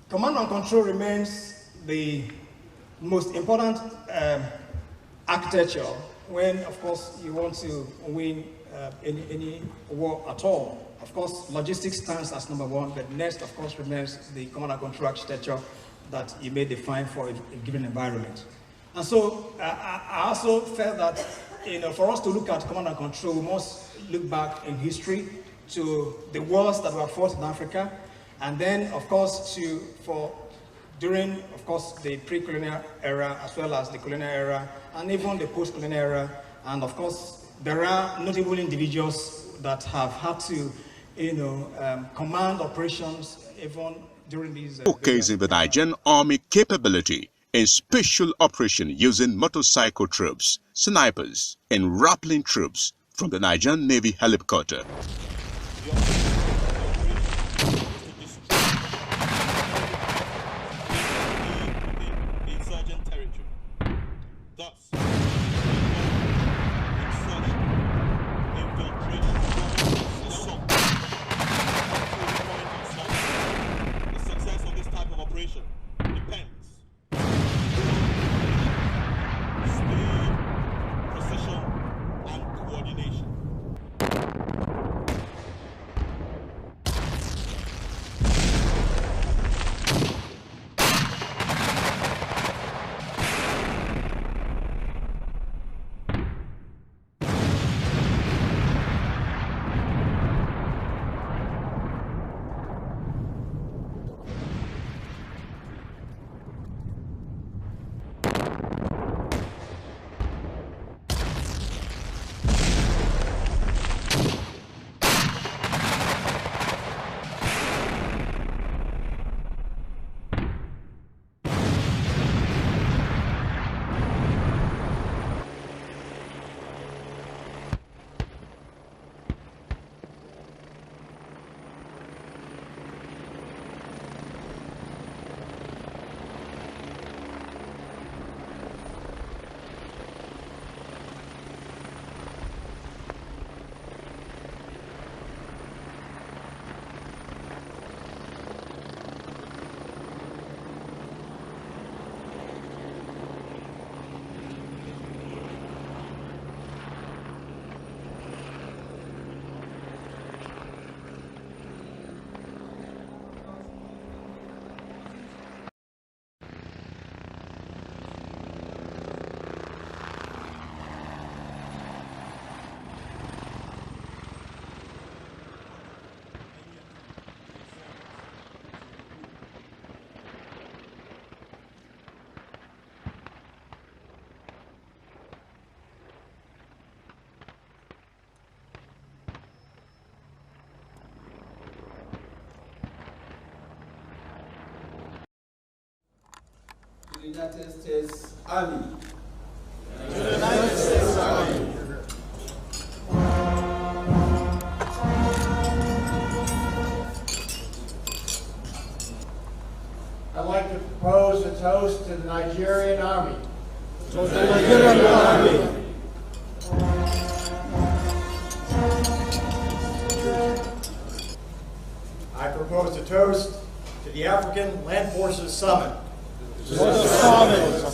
Command and control remains the most important architecture when, of course, you want to win any war at all. Of course, logistics stands as number one, but next, of course, remains the command and control architecture that you may define for a given environment. And so I also felt that, for us to look at command and control, we must look back in history to the wars that were fought in Africa, and then, of course, during, of course, the pre-colonial era, as well as the colonial era, and even the post-colonial era. And of course, there are notable individuals that have had to, command operations even during these. Showcasing the Nigerian Army capability in special operation using motorcycle troops, snipers, and grappling troops from the Nigerian Navy helicopter. United States Army. United States Army. I'd like to propose a toast to the Nigerian Army. To the Nigerian Army. I propose a toast to the African Land Forces Summit. To the summit.